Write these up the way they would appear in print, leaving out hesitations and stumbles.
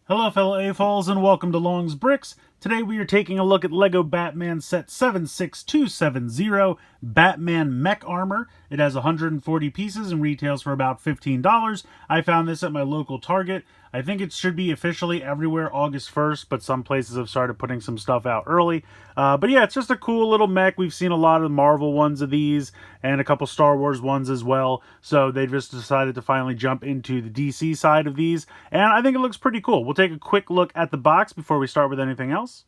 Hello fellow AFOLs and welcome to Long's Bricks. Today we are taking a look at LEGO Batman set 76270 Batman Mech Armor. It has 140 pieces and retails for about $15. I found this at my local Target. I think it should be officially everywhere August 1st, but some places have started putting some stuff out early. But yeah, it's just a cool little mech. We've seen a lot of Marvel ones of these and a couple Star Wars ones as well. So they just decided to finally jump into the DC side of these. And I think it looks pretty cool. We'll take a quick look at the box before we start with anything else.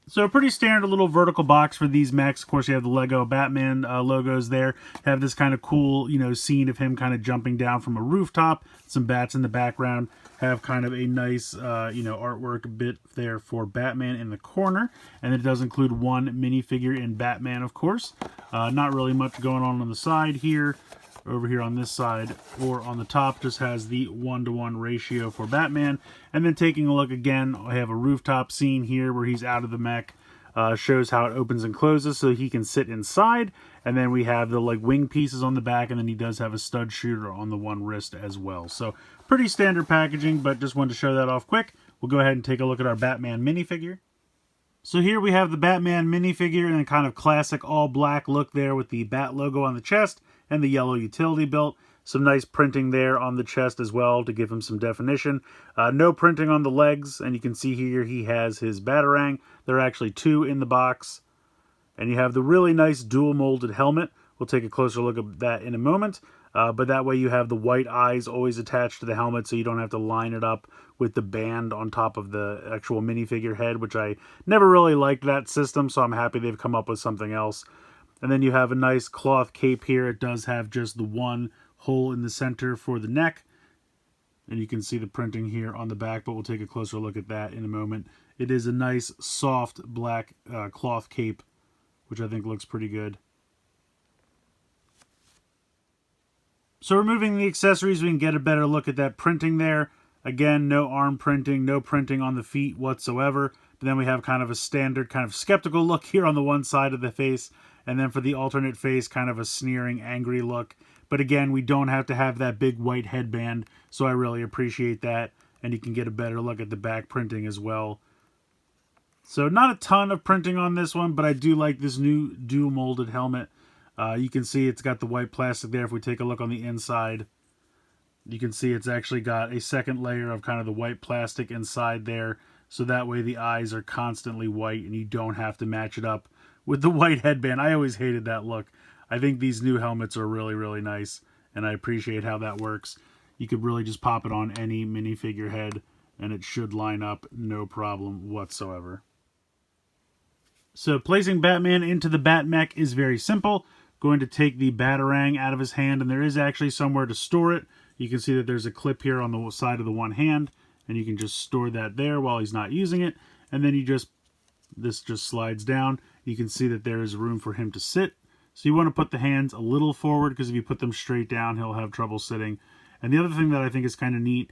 So a pretty standard little vertical box for these mechs. Of course, you have the Lego Batman logos there. Have this kind of cool, scene of him kind of jumping down from a rooftop. Some bats in the background. Have kind of a nice, artwork bit there for Batman in the corner. And it does include one minifigure in Batman, of course. Not really much going on the side here. Over here on this side or on the top just has the 1-to-1 ratio for Batman. And then taking a look again, I have a rooftop scene here where he's out of the mech. Shows how it opens and closes so he can sit inside. And then we have the wing pieces on the back, and then he does have a stud shooter on the one wrist as well. So pretty standard packaging, but just wanted to show that off quick. We'll go ahead and take a look at our Batman minifigure. So here we have the Batman minifigure in a kind of classic all-black look there with the Bat logo on the chest and the yellow utility belt. Some nice printing there on the chest as well to give him some definition. No printing on the legs, and you can see here he has his Batarang. There are actually two in the box. And you have the really nice dual-molded helmet. We'll take a closer look at that in a moment. But that way you have the white eyes always attached to the helmet so you don't have to line it up with the band on top of the actual minifigure head, which I never really liked that system, so I'm happy they've come up with something else. And then you have a nice cloth cape here. It does have just the one hole in the center for the neck. And you can see the printing here on the back, but we'll take a closer look at that in a moment. It is a nice, soft black cloth cape, which I think looks pretty good. So removing the accessories, we can get a better look at that printing there. Again, no arm printing, no printing on the feet whatsoever. But then we have kind of a standard kind of skeptical look here on the one side of the face. And then for the alternate face, kind of a sneering, angry look. But again, we don't have to have that big white headband, so I really appreciate that. And you can get a better look at the back printing as well. So not a ton of printing on this one, but I do like this new dual molded helmet. You can see it's got the white plastic there. If we take a look on the inside, you can see it's actually got a second layer of kind of the white plastic inside there. So that way the eyes are constantly white and you don't have to match it up with the white headband. I always hated that look. I think these new helmets are really, really nice, and I appreciate how that works. You could really just pop it on any minifigure head, and it should line up no problem whatsoever. So placing Batman into the Batmech is very simple. Going to take the Batarang out of his hand, and there is actually somewhere to store it. You can see that there's a clip here on the side of the one hand, and you can just store that there while he's not using it. And then this just slides down. You can see that there is room for him to sit. So you want to put the hands a little forward, because if you put them straight down, he'll have trouble sitting. And the other thing that I think is kind of neat,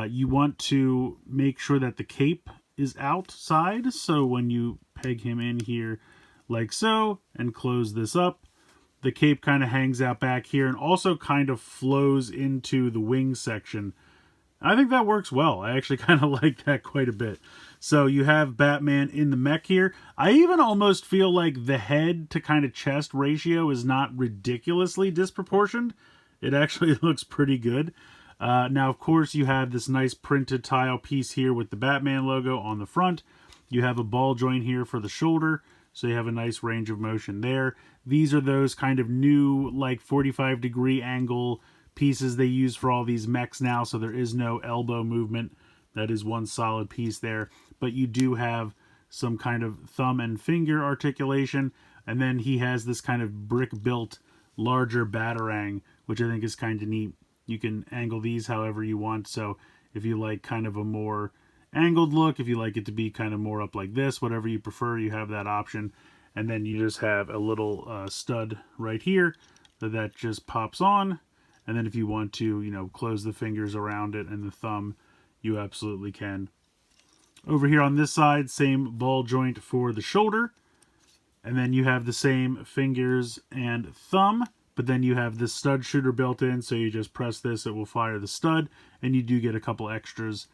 you want to make sure that the cape is outside. So when you peg him in here like so and close this up, the cape kind of hangs out back here and also kind of flows into the wing section. I think that works well. I actually kind of like that quite a bit. So you have Batman in the mech here. I even almost feel like the head to kind of chest ratio is not ridiculously disproportioned. It actually looks pretty good. Now, of course, you have this nice printed tile piece here with the Batman logo on the front. You have a ball joint here for the shoulder, so you have a nice range of motion there. These are those kind of new, 45-degree angle pieces they use for all these mechs now, so there is no elbow movement. That is one solid piece there. But you do have some kind of thumb and finger articulation, and then he has this kind of brick-built, larger Batarang, which I think is kind of neat. You can angle these however you want, so if you like kind of a more angled look, if you like it to be kind of more up like this, whatever you prefer, you have that option. And then you just have a little stud right here that just pops on. And then if you want to, close the fingers around it and the thumb, you absolutely can. Over here on this side, same ball joint for the shoulder. And then you have the same fingers and thumb, but then you have the stud shooter built in, so you just press this, it will fire the stud, and you do get a couple extras.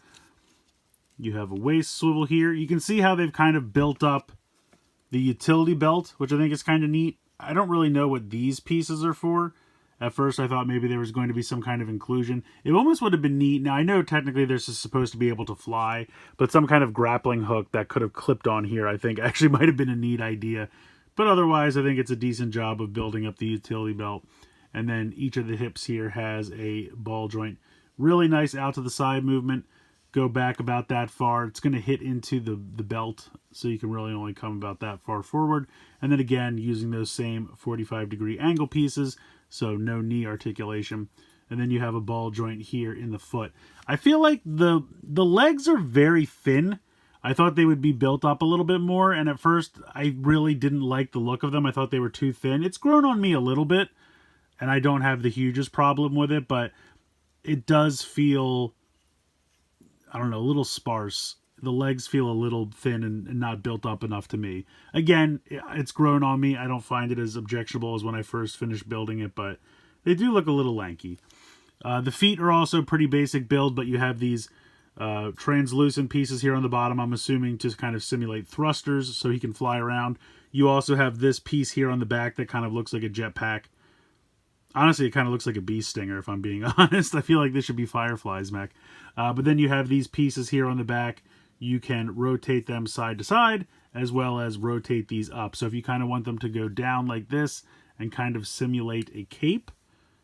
You have a waist swivel here. You can see how they've kind of built up the utility belt, which I think is kind of neat. I don't really know what these pieces are for. At first, I thought maybe there was going to be some kind of inclusion. It almost would have been neat. Now, I know technically this is supposed to be able to fly, but some kind of grappling hook that could have clipped on here, I think, actually might have been a neat idea. But otherwise, I think it's a decent job of building up the utility belt. And then each of the hips here has a ball joint. Really nice out to the side movement. Go back about that far. It's going to hit into the belt, so you can really only come about that far forward. And then again, using those same 45-degree angle pieces, so no knee articulation. And then you have a ball joint here in the foot. I feel like the legs are very thin. I thought they would be built up a little bit more, and at first I really didn't like the look of them. I thought they were too thin. It's grown on me a little bit, and I don't have the hugest problem with it, but it does feel, I don't know, a little sparse. The legs feel a little thin and not built up enough to me. Again, it's grown on me. I don't find it as objectionable as when I first finished building it, but they do look a little lanky. The feet are also pretty basic build, but you have these translucent pieces here on the bottom, I'm assuming to kind of simulate thrusters so he can fly around. You also have this piece here on the back that kind of looks like a jetpack. Honestly, it kind of looks like a bee stinger, if I'm being honest. I feel like this should be Firefly's mech. But then you have these pieces here on the back. You can rotate them side to side, as well as rotate these up. So if you kind of want them to go down like this and kind of simulate a cape,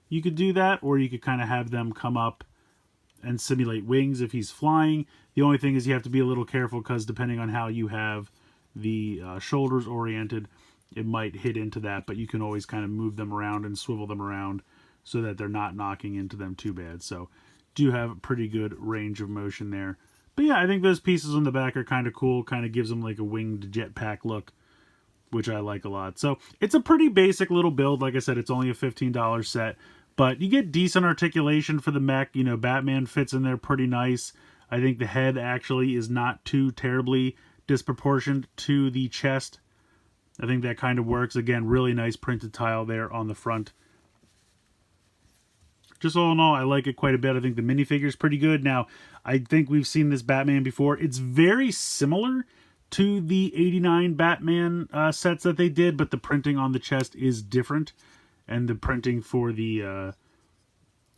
you could do that. Or you could kind of have them come up and simulate wings if he's flying. The only thing is you have to be a little careful, because depending on how you have the shoulders oriented, it might hit into that, but you can always kind of move them around and swivel them around so that they're not knocking into them too bad. So do have a pretty good range of motion there. But yeah, I think those pieces on the back are kind of cool. Kind of gives them like a winged jetpack look, which I like a lot. So it's a pretty basic little build. Like I said, it's only a $15 set, but you get decent articulation for the mech. You know, Batman fits in there pretty nice. I think the head actually is not too terribly disproportioned to the chest. I think that kind of works. Again, really nice printed tile there on the front. Just all in all, I like it quite a bit. I think the minifigure is pretty good. Now, I think we've seen this Batman before. It's very similar to the '89 Batman sets that they did, but the printing on the chest is different, and the printing for the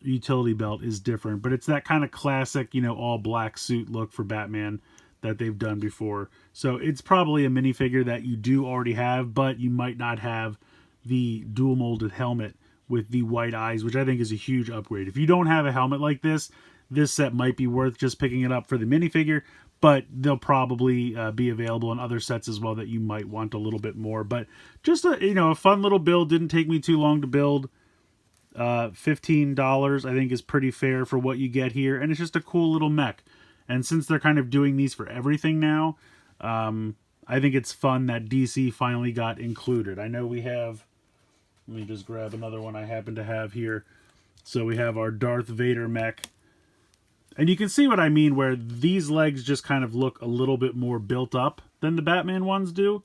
utility belt is different. But it's that kind of classic, you know, all black suit look for Batman that they've done before. So it's probably a minifigure that you do already have, but you might not have the dual molded helmet with the white eyes, which I think is a huge upgrade. If you don't have a helmet like this, this set might be worth just picking it up for the minifigure, but they'll probably be available in other sets as well that you might want a little bit more. But just a, you know, a fun little build. Didn't take me too long to build. $15 I think is pretty fair for what you get here, and it's just a cool little mech. And since they're kind of doing these for everything now, I think it's fun that DC finally got included. I know we have, let me just grab another one I happen to have here. So we have our Darth Vader mech. And you can see what I mean, where these legs just kind of look a little bit more built up than the Batman ones do.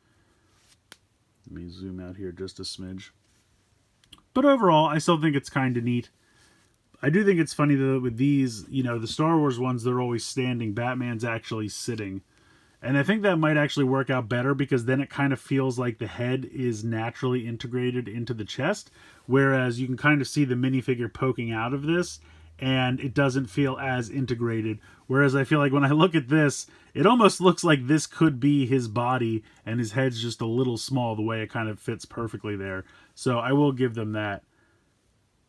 Let me zoom out here just a smidge. But overall, I still think it's kind of neat. I do think it's funny that with these, you know, the Star Wars ones, they're always standing. Batman's actually sitting. And I think that might actually work out better, because then it kind of feels like the head is naturally integrated into the chest. Whereas you can kind of see the minifigure poking out of this, and it doesn't feel as integrated. Whereas I feel like when I look at this, it almost looks like this could be his body, and his head's just a little small, the way it kind of fits perfectly there. So I will give them that.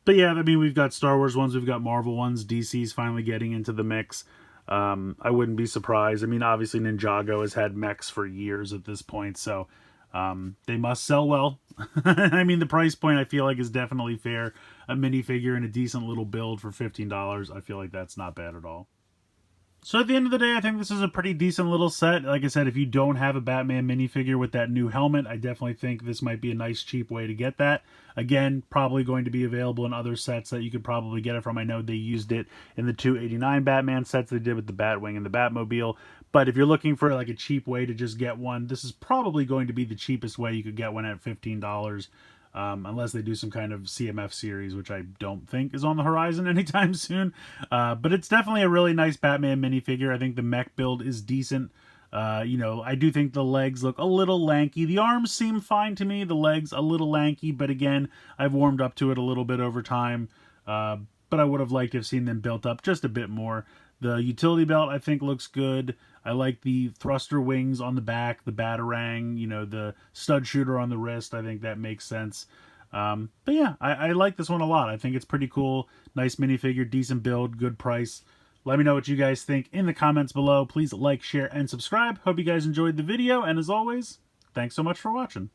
But yeah, I mean, we've got Star Wars ones, we've got Marvel ones, DC's finally getting into the mix. I wouldn't be surprised. I mean, obviously Ninjago has had mechs for years at this point, so they must sell well. I mean, the price point I feel like is definitely fair. A minifigure and a decent little build for $15, I feel like that's not bad at all. So at the end of the day, I think this is a pretty decent little set. Like I said, if you don't have a Batman minifigure with that new helmet, I definitely think this might be a nice, cheap way to get that. Again, probably going to be available in other sets that you could probably get it from. I know they used it in the 289 Batman sets they did with the Batwing and the Batmobile. But if you're looking for like a cheap way to just get one, this is probably going to be the cheapest way you could get one at $15. unless they do some kind of CMF series, which I don't think is on the horizon anytime soon. But it's definitely a really nice Batman minifigure. I think the mech build is decent. You know, I do think the legs look a little lanky. The arms seem fine to me. The legs a little lanky, but again, I've warmed up to it a little bit over time. But I would have liked to have seen them built up just a bit more. The utility belt, I think, looks good. I like the thruster wings on the back, the batarang, you know, the stud shooter on the wrist. I think that makes sense. But yeah, I like this one a lot. I think it's pretty cool. Nice minifigure, decent build, good price. Let me know what you guys think in the comments below. Please like, share, and subscribe. Hope you guys enjoyed the video. And as always, thanks so much for watching.